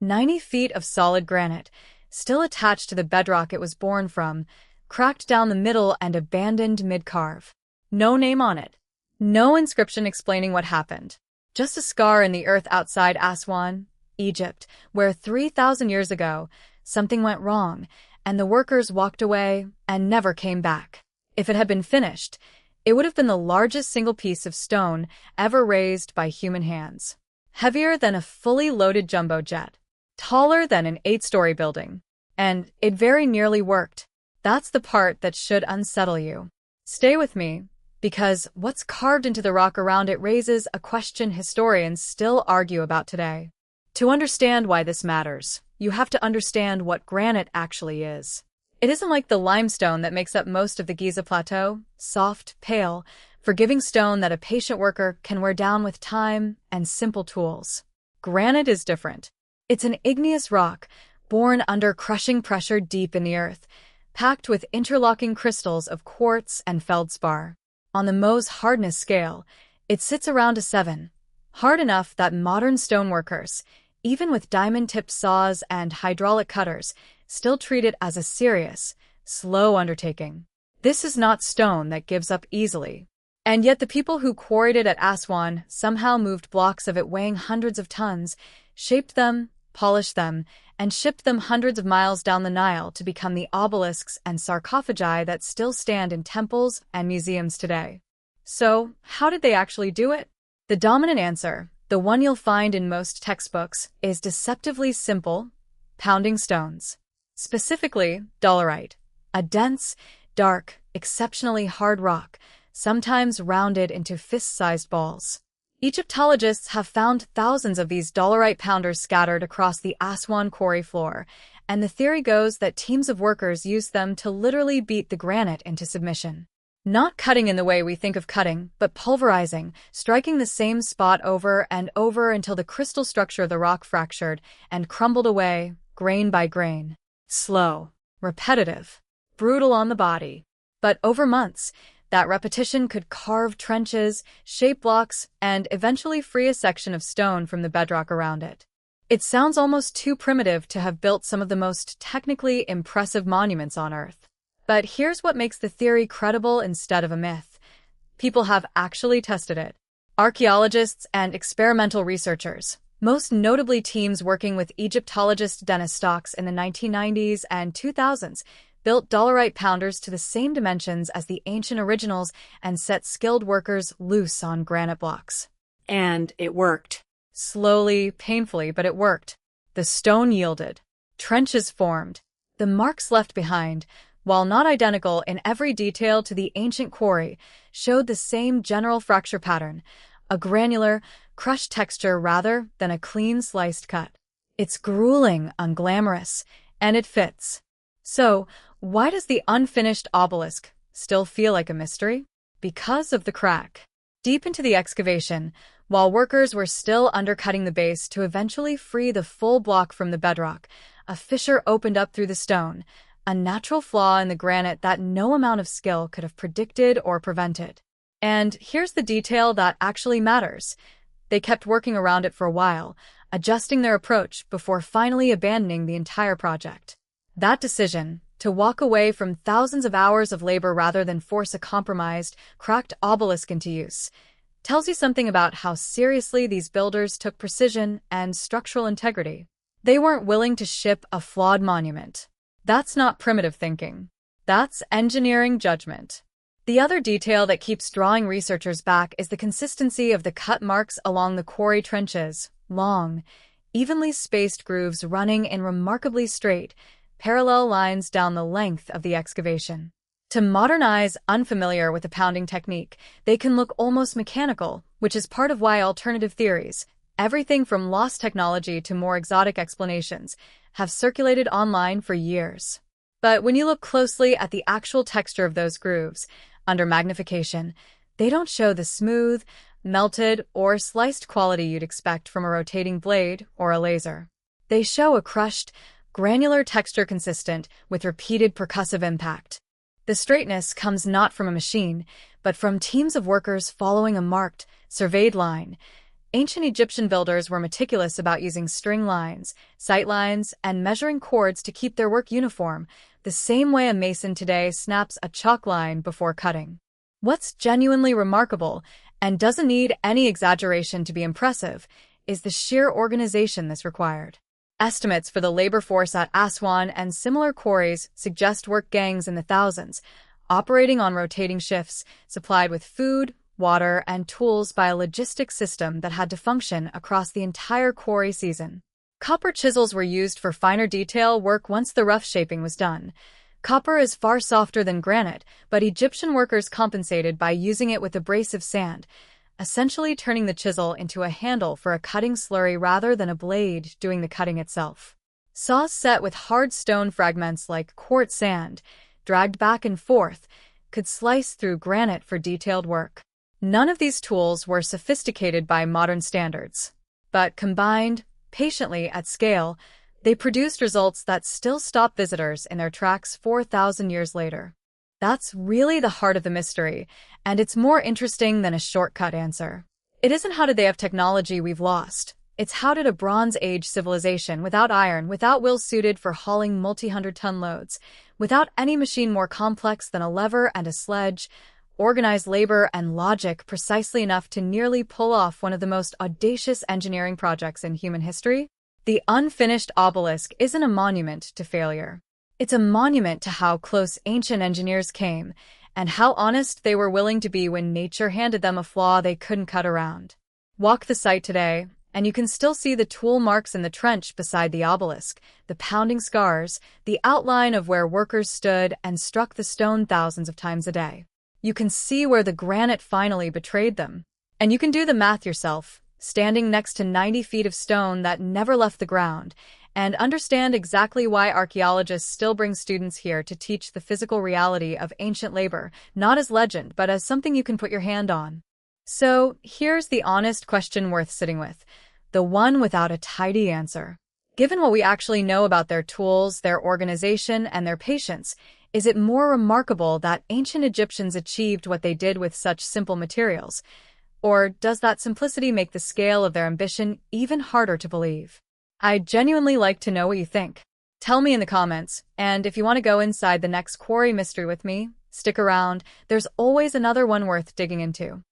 90 feet of solid granite, still attached to the bedrock it was born from, cracked down the middle and abandoned mid-carve. No name on it. No inscription explaining what happened. Just a scar in the earth outside Aswan, Egypt, where 3,000 years ago, something went wrong, and the workers walked away and never came back. If it had been finished, it would have been the largest single piece of stone ever raised by human hands. Heavier than a fully loaded jumbo jet. Taller than an 8-story building. And it very nearly worked. That's the part that should unsettle you. Stay with me, because what's carved into the rock around it raises a question historians still argue about today. To understand why this matters, you have to understand what granite actually is. It isn't like the limestone that makes up most of the Giza Plateau, soft, pale, forgiving stone that a patient worker can wear down with time and simple tools. Granite is different. It's an igneous rock, born under crushing pressure deep in the earth, packed with interlocking crystals of quartz and feldspar. On the Mohs hardness scale, it sits around a 7, hard enough that modern stoneworkers, even with diamond-tipped saws and hydraulic cutters, still treat it as a serious, slow undertaking. This is not stone that gives up easily. And yet the people who quarried it at Aswan somehow moved blocks of it weighing hundreds of tons, shaped them, polished them, and shipped them hundreds of miles down the Nile to become the obelisks and sarcophagi that still stand in temples and museums today. So, how did they actually do it? The dominant answer, the one you'll find in most textbooks, is deceptively simple: pounding stones. Specifically, dolerite, a dense, dark, exceptionally hard rock, sometimes rounded into fist-sized balls. Egyptologists have found thousands of these dolerite pounders scattered across the Aswan quarry floor, and the theory goes that teams of workers used them to literally beat the granite into submission. Not cutting in the way we think of cutting, but pulverizing, striking the same spot over and over until the crystal structure of the rock fractured and crumbled away, grain by grain. Slow, repetitive, brutal on the body. But over months, that repetition could carve trenches, shape blocks, and eventually free a section of stone from the bedrock around it. It sounds almost too primitive to have built some of the most technically impressive monuments on Earth. But here's what makes the theory credible instead of a myth. People have actually tested it. Archaeologists and experimental researchers, most notably teams working with Egyptologist Dennis Stocks in the 1990s and 2000s, built dolerite pounders to the same dimensions as the ancient originals and set skilled workers loose on granite blocks. And it worked. Slowly, painfully, but it worked. The stone yielded. Trenches formed. The marks left behind, while not identical in every detail to the ancient quarry, showed the same general fracture pattern, a granular, crushed texture rather than a clean sliced cut. It's grueling, unglamorous, and it fits. So, why does the unfinished obelisk still feel like a mystery? Because of the crack. Deep into the excavation, while workers were still undercutting the base to eventually free the full block from the bedrock, a fissure opened up through the stone, a natural flaw in the granite that no amount of skill could have predicted or prevented. And here's the detail that actually matters. They kept working around it for a while, adjusting their approach before finally abandoning the entire project. That decision, to walk away from thousands of hours of labor rather than force a compromised, cracked obelisk into use, tells you something about how seriously these builders took precision and structural integrity. They weren't willing to ship a flawed monument. That's not primitive thinking. That's engineering judgment. The other detail that keeps drawing researchers back is the consistency of the cut marks along the quarry trenches, long, evenly spaced grooves running in remarkably straight, parallel lines down the length of the excavation. To modern eyes unfamiliar with the pounding technique, they can look almost mechanical, which is part of why alternative theories, everything from lost technology to more exotic explanations, have circulated online for years. But when you look closely at the actual texture of those grooves, under magnification, they don't show the smooth, melted, or sliced quality you'd expect from a rotating blade or a laser. They show a crushed, granular texture consistent with repeated percussive impact. The straightness comes not from a machine, but from teams of workers following a marked, surveyed line. Ancient Egyptian builders were meticulous about using string lines, sight lines, and measuring cords to keep their work uniform, the same way a mason today snaps a chalk line before cutting. What's genuinely remarkable, and doesn't need any exaggeration to be impressive, is the sheer organization this required. Estimates for the labor force at Aswan and similar quarries suggest work gangs in the thousands, operating on rotating shifts, supplied with food, water, and tools by a logistics system that had to function across the entire quarry season. Copper chisels were used for finer detail work once the rough shaping was done. Copper is far softer than granite, but Egyptian workers compensated by using it with abrasive sand, essentially turning the chisel into a handle for a cutting slurry rather than a blade doing the cutting itself. Saws set with hard stone fragments like quartz sand, dragged back and forth, could slice through granite for detailed work. None of these tools were sophisticated by modern standards, but combined, patiently at scale, they produced results that still stop visitors in their tracks 4,000 years later. That's really the heart of the mystery, and it's more interesting than a shortcut answer. It isn't how did they have technology we've lost. It's how did a Bronze Age civilization without iron, without wheels suited for hauling multi-hundred-ton loads, without any machine more complex than a lever and a sledge, organize labor and logic precisely enough to nearly pull off one of the most audacious engineering projects in human history? The unfinished obelisk isn't a monument to failure. It's a monument to how close ancient engineers came, and how honest they were willing to be when nature handed them a flaw they couldn't cut around. Walk the site today, and you can still see the tool marks in the trench beside the obelisk, the pounding scars, the outline of where workers stood and struck the stone thousands of times a day. You can see where the granite finally betrayed them. And you can do the math yourself, standing next to 90 feet of stone that never left the ground, and understand exactly why archaeologists still bring students here to teach the physical reality of ancient labor, not as legend, but as something you can put your hand on. So, here's the honest question worth sitting with, the one without a tidy answer. Given what we actually know about their tools, their organization, and their patience, is it more remarkable that ancient Egyptians achieved what they did with such simple materials? Or does that simplicity make the scale of their ambition even harder to believe? I'd genuinely like to know what you think. Tell me in the comments, and if you want to go inside the next quarry mystery with me, stick around, there's always another one worth digging into.